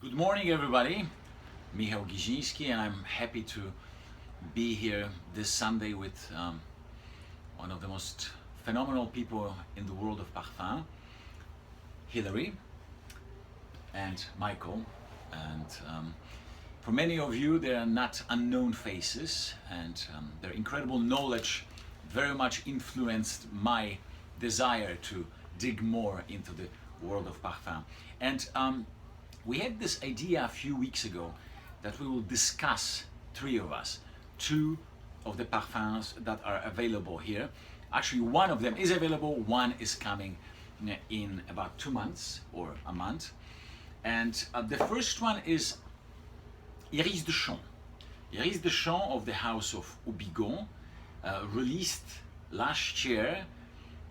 Good morning, everybody. Michal Gizinski, and I'm happy to be here this Sunday with one of the most phenomenal people in the world of parfum, Hilary and Michael. And for many of you, they are not unknown faces, and their incredible knowledge very much influenced my desire to dig more into the world of parfum. And we had this idea a few weeks ago that we will discuss, three of us, two of the parfums that are available here. Actually, one of them is available, one is coming in about 2 months or a month. And the first one is Iris de Champs. Iris de Champs of the House of Houbigant, released last year,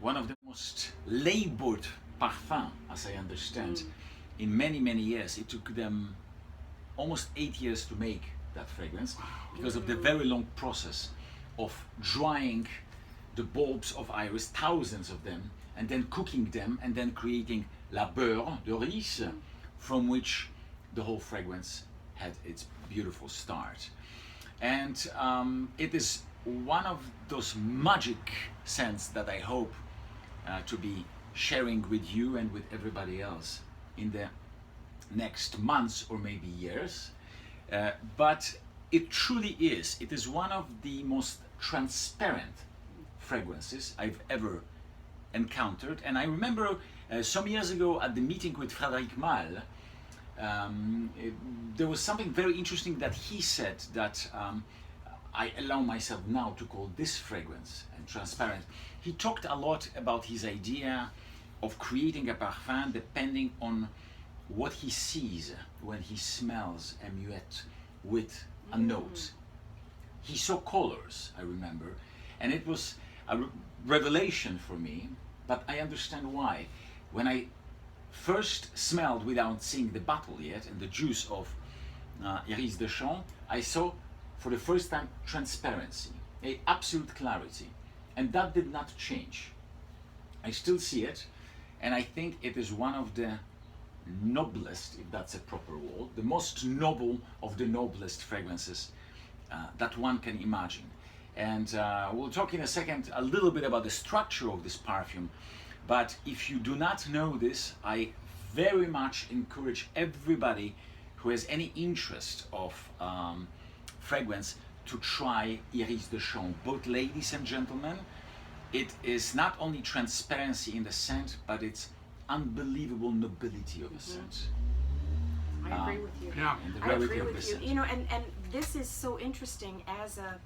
one of the most labored parfums, as I understand, in many years. It took them almost 8 years to make that fragrance because of the very long process of drying the bulbs of iris, thousands of them, and then cooking them and then creating la beurre de riz, from which the whole fragrance had its beautiful start. And it is one of those magic scents that I hope to be sharing with you and with everybody else in the next months or maybe years. But it truly is. It is one of the most transparent fragrances I've ever encountered. And I remember some years ago at the meeting with Frédéric Malle, there was something very interesting that he said that I allow myself now to call this fragrance and transparent. He talked a lot about his idea of creating a parfum depending on what he sees when he smells a muette with a note. He saw colors, I remember, and it was a revelation for me, but I understand why. When I first smelled without seeing the bottle yet and the juice of Iris de Champs, I saw for the first time transparency, a absolute clarity, and that did not change. I still see it, and I think it is one of the noblest, if that's a proper word, the most noble of the noblest fragrances that one can imagine. And we'll talk in a second a little bit about the structure of this perfume, but if you do not know this, I very much encourage everybody who has any interest of fragrance to try Iris de Champs, both ladies and gentlemen. It is not only transparency in the scent, but it's unbelievable nobility of a scent. I agree with you. Yeah. And the I rarity agree of the with you. scent. You know, and this is so interesting as a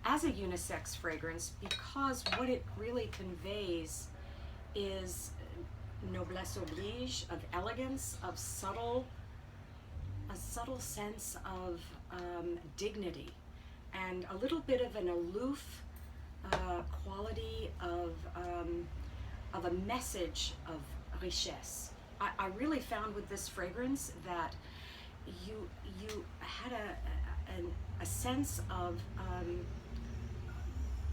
unisex fragrance, because what it really conveys is noblesse oblige, of elegance, of a subtle sense of dignity, and a little bit of an aloof quality of a message of richesse. I really found with this fragrance that you had a sense of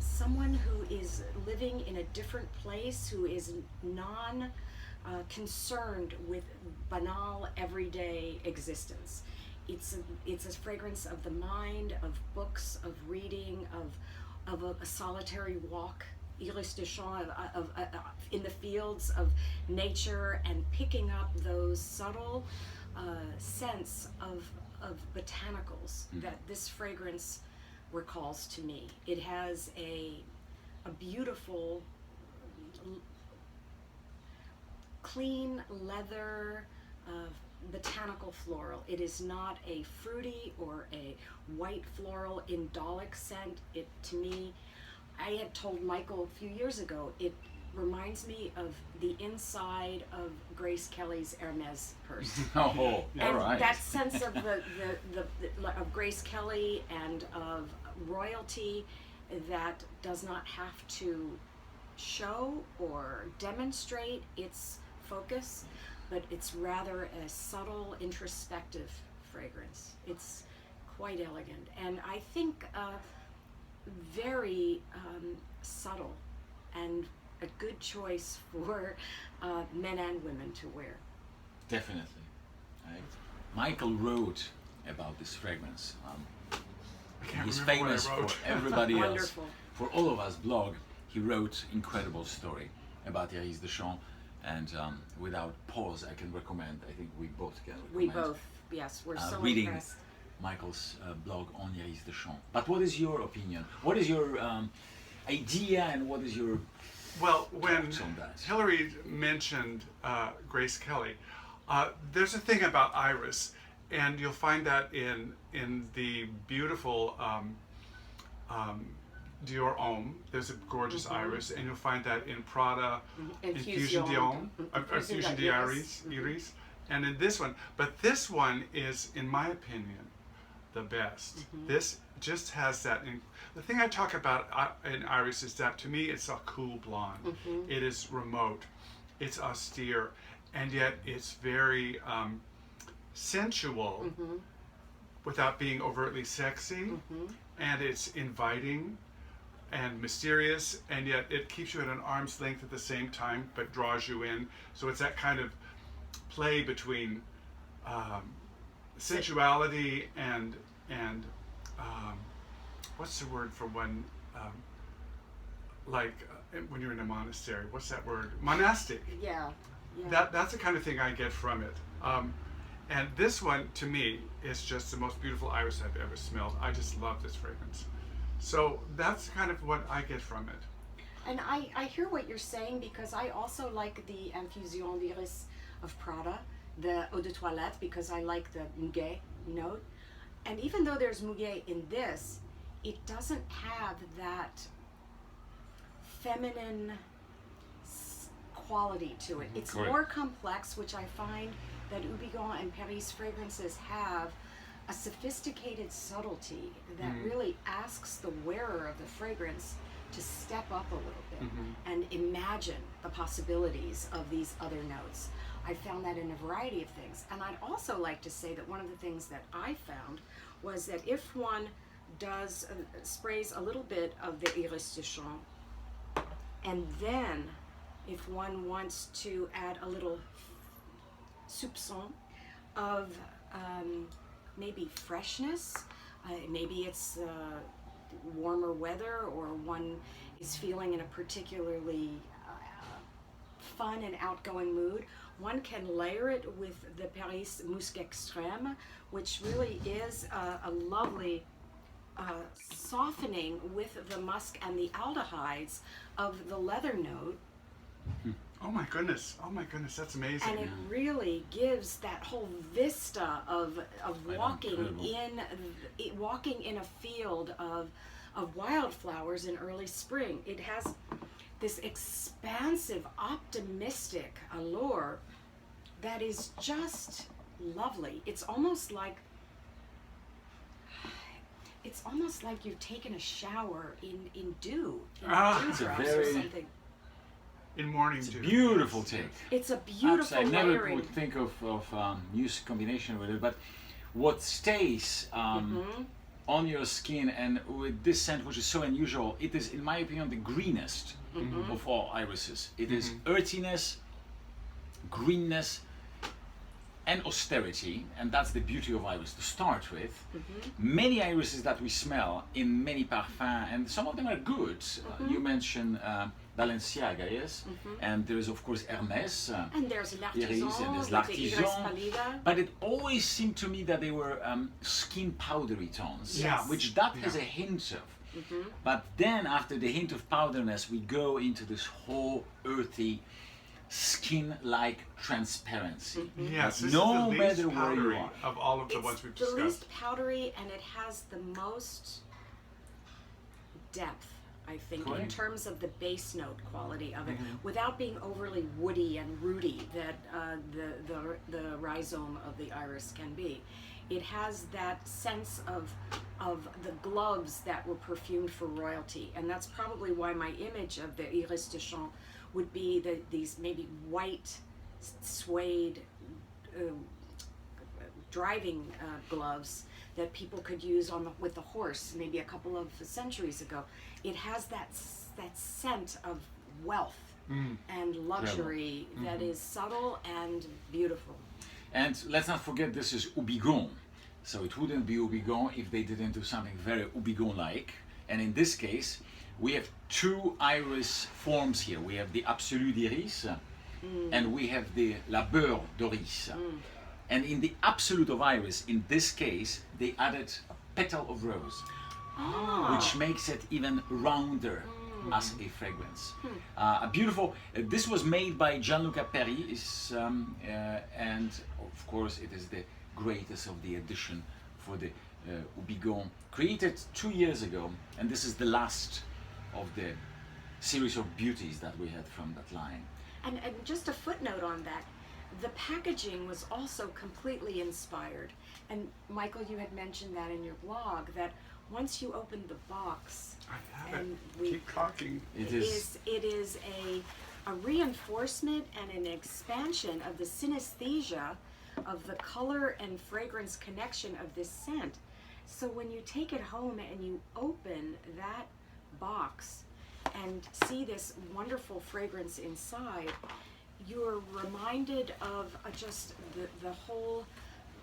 someone who is living in a different place, who is concerned with banal everyday existence. It's a fragrance of the mind, of books, of reading, of a solitary walk, Iris de Champs, in the fields of nature, and picking up those subtle scents of botanicals that this fragrance recalls to me. It has a beautiful, clean leather, botanical floral. It is not a fruity or a white floral indolic scent. It, to me, I had told Michael a few years ago, it reminds me of the inside of Grace Kelly's Hermes purse. Oh, And all right. that sense of of Grace Kelly and of royalty that does not have to show or demonstrate its focus, but it's rather a subtle, introspective fragrance. It's quite elegant, and I think very subtle, and a good choice for men and women to wear. Definitely. Right? Michael wrote about this fragrance. I can't He's remember famous what I for wrote. everybody else. Wonderful. For all of us blog, he wrote incredible story about Iris de Champs, and without pause, I can recommend. I think we both can recommend. We both, yes, we're so reading impressed. Michael's blog on Iris de Champs. But what is your opinion? What is your idea, and what is your Well, when thoughts on that? Hillary mentioned Grace Kelly, there's a thing about Iris, and you'll find that in the beautiful Dior Homme. There's a gorgeous iris, and you'll find that in Prada Infusion d'Homme, Infusion d'Iris, Iris, and in this one. But this one is, in my opinion, the best. This just has that. The thing I talk about in Iris is that to me it's a cool blonde. It is remote, it's austere, and yet it's very sensual without being overtly sexy, and it's inviting and mysterious, and yet it keeps you at an arm's length at the same time, but draws you in. So it's that kind of play between sensuality and what's the word for when when you're in a monastery? What's that word? Monastic. Yeah. Yeah. That's the kind of thing I get from it. And this one, to me, is just the most beautiful iris I've ever smelled. I just love this fragrance. So that's kind of what I get from it. And I hear what you're saying, because I also like the Infusion d'Iris of Prada, the Eau de Toilette, because I like the muguet note. And even though there's muguet in this, it doesn't have that feminine quality to it. It's Correct. more complex, which I find that Houbigant and Paris fragrances have a sophisticated subtlety that really asks the wearer of the fragrance to step up a little bit and imagine the possibilities of these other notes. I found that in a variety of things. And I'd also like to say that one of the things that I found was that if one does sprays a little bit of the Iris de Champs, and then if one wants to add a little soupçon of maybe freshness, maybe it's warmer weather, or one is feeling in a particularly fun and outgoing mood, one can layer it with the Paris Musc Extrême, which really is a lovely softening with the musk and the aldehydes of the leather note. Oh my goodness, that's amazing. And it really gives that whole vista of walking in a field of wildflowers in early spring. It has this expansive, optimistic allure that is just lovely. It's almost like you've taken a shower in dew, it's a dewdrops or very- something. In morning It's a dew. beautiful Yes. take. It's a beautiful I never layering. would think of use combination with it, but what stays on your skin, and with this scent, which is so unusual, it is, in my opinion, the greenest of all irises. It is earthiness, greenness, and austerity, and that's the beauty of iris to start with. Many irises that we smell in many parfums, and some of them are good. You mentioned Balenciaga, yes? And there is, of course, Hermes. And there's Iris, l'artisan, and there's like the Iris l'artisan. pallida. But it always seemed to me that they were skin powdery tones, Yes. which that has a hint of. But then after the hint of powderness, we go into this whole earthy, skin-like transparency. Yes, this No is the least matter where you powdery are. of all of the ones we've It's the discussed. least powdery, and it has the most depth, I think, in Correct. terms of the base note quality of it, without being overly woody and rooty that the rhizome of the iris can be. It has that sense of the gloves that were perfumed for royalty, and that's probably why my image of the Iris de Champs would be these maybe white suede driving gloves that people could use with the horse maybe a couple of centuries ago. It has that scent of wealth and luxury that is subtle and beautiful. And let's not forget this is Houbigant. So it wouldn't be Houbigant if they didn't do something very Houbigant-like. And in this case, we have two iris forms here. We have the Absolu d'Iris and we have the La Beurre d'Oris. And in the Absolute of Iris, in this case, they added a petal of rose, which makes it even rounder as a fragrance. A beautiful, this was made by Gianluca Perri, and of course it is the greatest of the edition for the Houbigant, created 2 years ago, and this is the last of the series of beauties that we had from that line. And just a footnote on that, the packaging was also completely inspired. And Michael, you had mentioned that in your blog, that once you open the box, I have and it. Keep talking. it is a reinforcement and an expansion of the synesthesia of the color and fragrance connection of this scent. So when you take it home and you open that box and see this wonderful fragrance inside, you're reminded of just the whole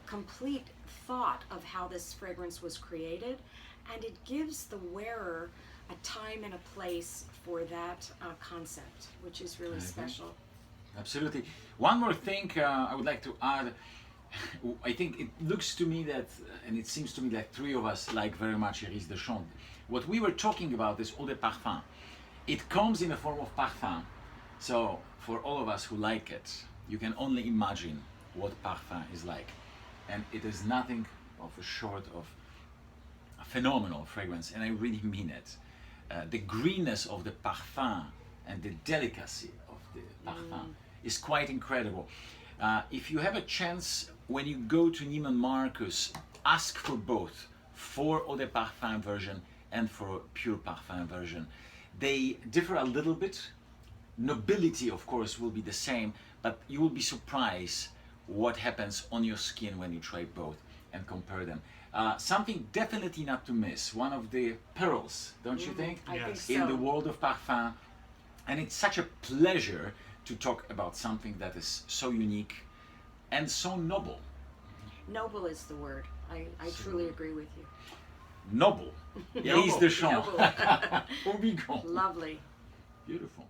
complete thought of how this fragrance was created, and it gives the wearer a time and a place for that concept, which is really special. Absolutely. One more thing I would like to add. I think it looks to me that, and it seems to me like three of us like very much Iris de Champs. What we were talking about is eau de parfum. It comes in the form of parfum. So for all of us who like it, you can only imagine what parfum is like. And it is nothing of a short of a phenomenal fragrance, and I really mean it. The greenness of the parfum and the delicacy of the parfum is quite incredible. If you have a chance, when you go to Neiman Marcus, ask for both, for eau de parfum version and for pure parfum version. They differ a little bit. Nobility, of course, will be the same, but you will be surprised what happens on your skin when you try both and compare them. Something definitely not to miss, one of the pearls, don't you think? I think Yes. so. In the world of parfum. And it's such a pleasure to talk about something that is so unique and so noble. Noble is the word. I truly agree with you. Noble. Iris de Champs. Noble. Houbigant. Lovely. Beautiful.